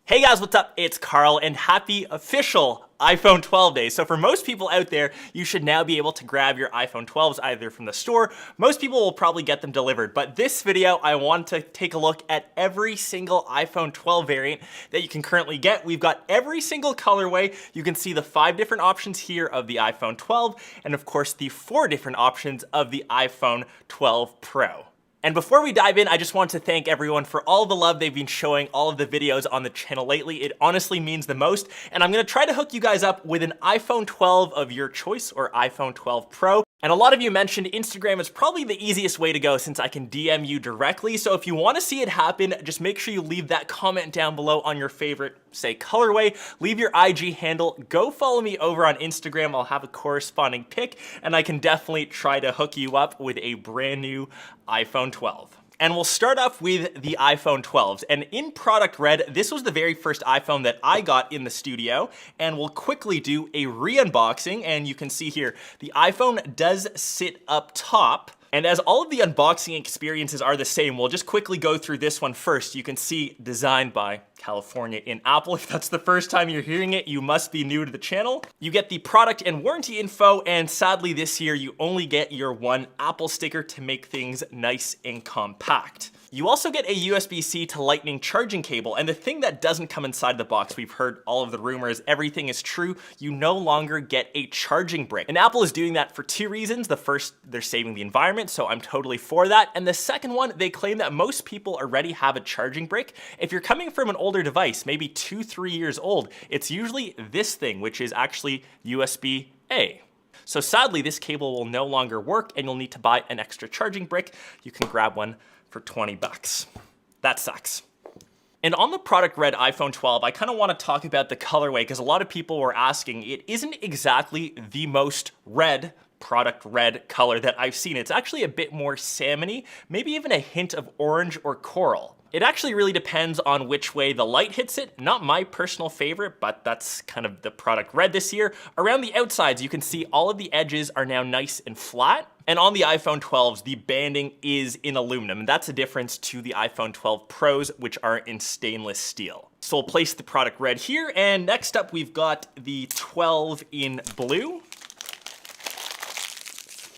Hey guys, what's up? It's Carl and happy official iPhone 12 day. So for most people out there, you should now be able to grab your iPhone 12s either from the store. Most people will probably get them delivered, but this video, I want to take a look at every single iPhone 12 variant that you can currently get. We've got every single colorway. You can see the 5 different options here of the iPhone 12, and of course the 4 different options of the iPhone 12 Pro. And before we dive in, I just want to thank everyone for all the love they've been showing all of the videos on the channel lately. It honestly means the most. And I'm gonna try to hook you guys up with an iPhone 12 of your choice or iPhone 12 Pro. And a lot of you mentioned Instagram is probably the easiest way to go since I can DM you directly. So if you want to see it happen, just make sure you leave that comment down below on your favorite, say, colorway. Leave your IG handle. Go follow me over on Instagram. I'll have a corresponding pic, and I can definitely try to hook you up with a brand new iPhone 12. And we'll start off with the iPhone 12s. And in product red, this was the very first iPhone that I got in the studio. And we'll quickly do a re-unboxing. And you can see here, the iPhone does sit up top. And as all of the unboxing experiences are the same, we'll just quickly go through this one first. You can see designed by California in Apple. If that's the first time you're hearing it, you must be new to the channel. You get the product and warranty info, and sadly this year you only get your one Apple sticker to make things nice and compact. You also get a USB-C to Lightning charging cable, and the thing that doesn't come inside the box, we've heard all of the rumors, everything is true, you no longer get a charging brick. And Apple is doing that for 2 reasons. The first, they're saving the environment, so I'm totally for that. And the second one, they claim that most people already have a charging brick. If you're coming from an older device, maybe 2-3 years old, it's usually this thing, which is actually USB-A. So sadly, this cable will no longer work and you'll need to buy an extra charging brick. You can grab one for 20 bucks. That sucks. And on the product red iPhone 12, I kind of want to talk about the colorway because a lot of people were asking, it isn't exactly the most red product red color that I've seen. It's actually a bit more salmony, maybe even a hint of orange or coral. It actually really depends on which way the light hits it. Not my personal favorite, but that's kind of the product red this year. Around the outsides, you can see all of the edges are now nice and flat. And on the iPhone 12s, the banding is in aluminum. And that's a difference to the iPhone 12 Pros, which are in stainless steel. So we'll place the product red here. And next up, we've got the 12 in blue.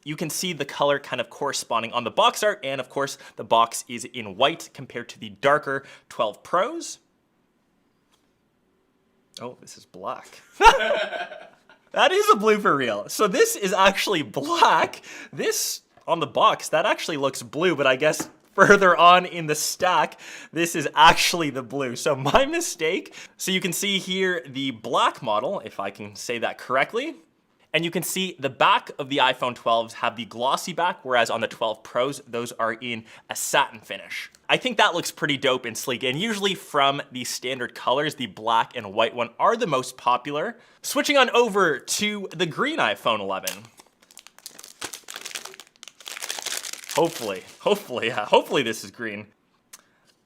You can see the color kind of corresponding on the box art, and of course, the box is in white compared to the darker 12 Pros. Oh, this is black. That is a blue for real. So this is actually black. This, on the box, that actually looks blue, but I guess further on in the stack, this is actually the blue. So my mistake. So you can see here the black model, if I can say that correctly. And you can see the back of the iPhone 12s have the glossy back, whereas on the 12 Pros, those are in a satin finish. I think that looks pretty dope and sleek, and usually from the standard colors, the black and white one are the most popular. Switching on over to the green iPhone 11. Hopefully this is green.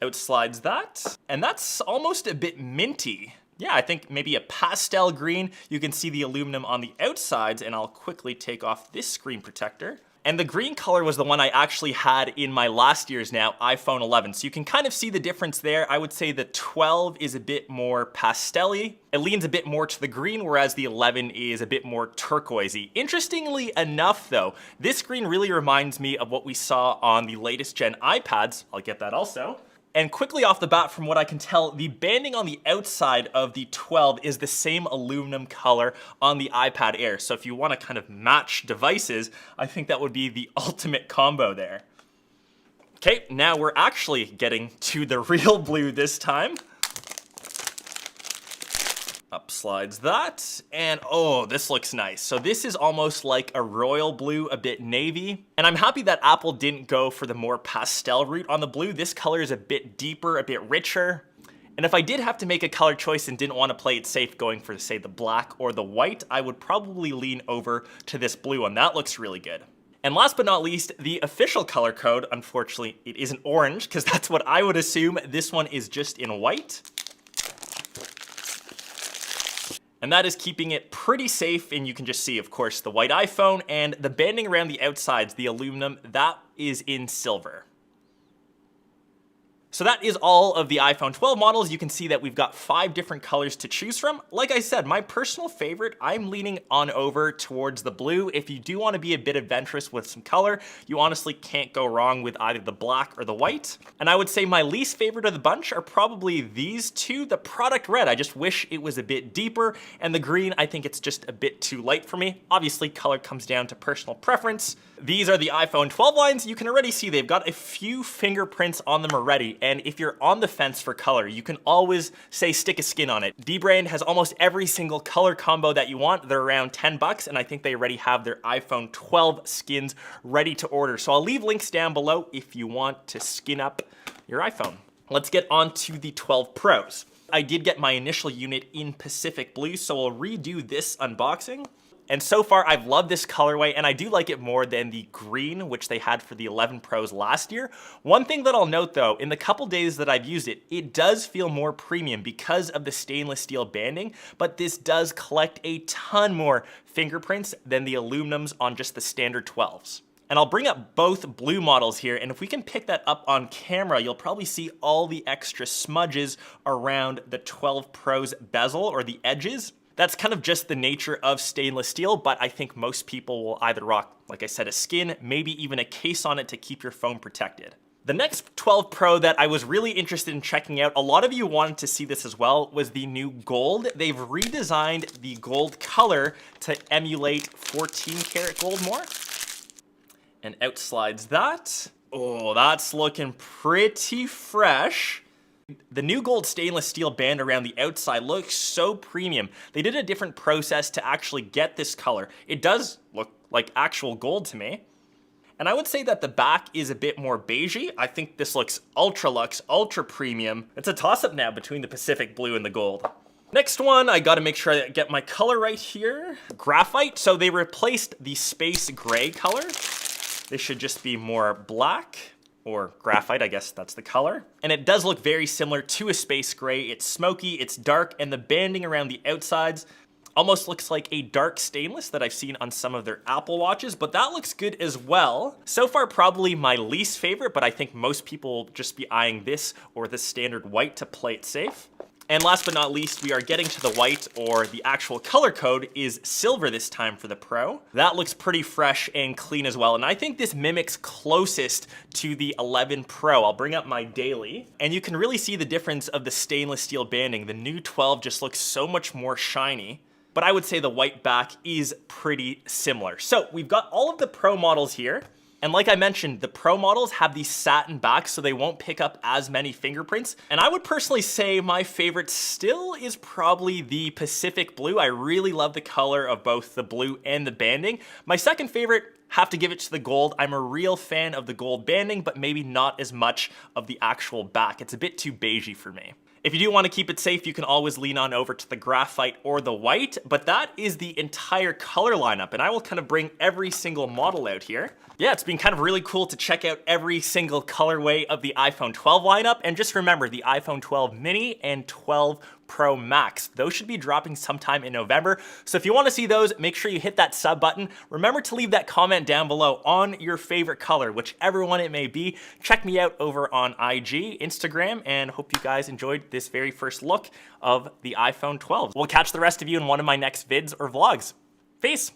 Out slides that, and that's almost a bit minty. Yeah, I think maybe a pastel green. You can see the aluminum on the outsides, and I'll quickly take off this screen protector. And the green color was the one I actually had in my last year's now iPhone 11. So you can kind of see the difference there. I would say the 12 is a bit more pastel-y. It leans a bit more to the green, whereas the 11 is a bit more turquoisey. Interestingly enough though, this green really reminds me of what we saw on the latest gen iPads. I'll get that also. And quickly off the bat, from what I can tell, the banding on the outside of the 12 is the same aluminum color on the iPad Air. So if you want to kind of match devices, I think that would be the ultimate combo there. Okay, now we're actually getting to the real blue this time. Up slides that, and oh, this looks nice. So this is almost like a royal blue, a bit navy. And I'm happy that Apple didn't go for the more pastel route on the blue. This color is a bit deeper, a bit richer. And if I did have to make a color choice and didn't want to play it safe going for, say, the black or the white, I would probably lean over to this blue one. That looks really good. And last but not least, the official color code. Unfortunately, it isn't orange because that's what I would assume. This one is just in white. And that is keeping it pretty safe, and you can just see, of course, the white iPhone, and the banding around the outsides, the aluminum, that is in silver. So So that is all of the iPhone 12 models. You can see that we've got 5 different colors to choose from. Like I said, my personal favorite, I'm leaning on over towards the blue. If you do want to be a bit adventurous with some color, you honestly can't go wrong with either the black or the white. And I would say my least favorite of the bunch are probably these two, the product red. I just wish it was a bit deeper, and the green, I think it's just a bit too light for me. Obviously, color comes down to personal preference. These are the iPhone 12 lines. You can already see they've got a few fingerprints on them already, and if you're on the fence for color, you can always say stick a skin on it. Dbrand has almost every single color combo that you want. They're around 10 bucks, and I think they already have their iPhone 12 skins ready to order. So I'll leave links down below if you want to skin up your iPhone. Let's get on to the 12 Pros. I did get my initial unit in Pacific Blue, so I'll redo this unboxing. And so far, I've loved this colorway, and I do like it more than the green, which they had for the 11 Pros last year. One thing that I'll note though, in the couple days that I've used it, it does feel more premium because of the stainless steel banding, but this does collect a ton more fingerprints than the aluminums on just the standard 12s. And I'll bring up both blue models here, and if we can pick that up on camera, you'll probably see all the extra smudges around the 12 Pro's bezel or the edges. That's kind of just the nature of stainless steel, but I think most people will either rock, like I said, a skin, maybe even a case on it to keep your phone protected. The next 12 Pro that I was really interested in checking out, a lot of you wanted to see this as well, was the new gold. They've redesigned the gold color to emulate 14 karat gold more. And out slides that. Oh, that's looking pretty fresh. The new gold stainless steel band around the outside looks so premium. They did a different process to actually get this color. It does look like actual gold to me. And I would say that the back is a bit more beigey. I think this looks ultra luxe, ultra premium. It's a toss-up now between the Pacific Blue and the gold. Next one, I gotta make sure I get my color right here. Graphite, so they replaced the space gray color. This should just be more black. Or graphite, I guess that's the color. And it does look very similar to a space gray. It's smoky, it's dark, and the banding around the outsides almost looks like a dark stainless that I've seen on some of their Apple Watches, but that looks good as well. So far, probably my least favorite, but I think most people will just be eyeing this or the standard white to play it safe. And last but not least, we are getting to the white, or the actual color code is silver this time for the Pro. That looks pretty fresh and clean as well, and I think this mimics closest to the 11 Pro. I'll bring up my daily, and you can really see the difference of the stainless steel banding. The new 12 just looks so much more shiny, but I would say the white back is pretty similar. So we've got all of the Pro models here. And like I mentioned, the Pro models have these satin backs, so they won't pick up as many fingerprints. And I would personally say my favorite still is probably the Pacific Blue. I really love the color of both the blue and the banding. My second favorite, have to give it to the gold. I'm a real fan of the gold banding, but maybe not as much of the actual back. It's a bit too beigey for me. If you do want to keep it safe, you can always lean on over to the graphite or the white, but that is the entire color lineup, and I will kind of bring every single model out here. Yeah, it's been kind of really cool to check out every single colorway of the iPhone 12 lineup, and just remember, the iPhone 12 mini and 12 Pro Max. Those should be dropping sometime in November. So if you want to see those, make sure you hit that sub button. Remember to leave that comment down below on your favorite color, whichever one it may be. Check me out over on IG, Instagram, and hope you guys enjoyed this very first look of the iPhone 12. We'll catch the rest of you in one of my next vids or vlogs. Peace.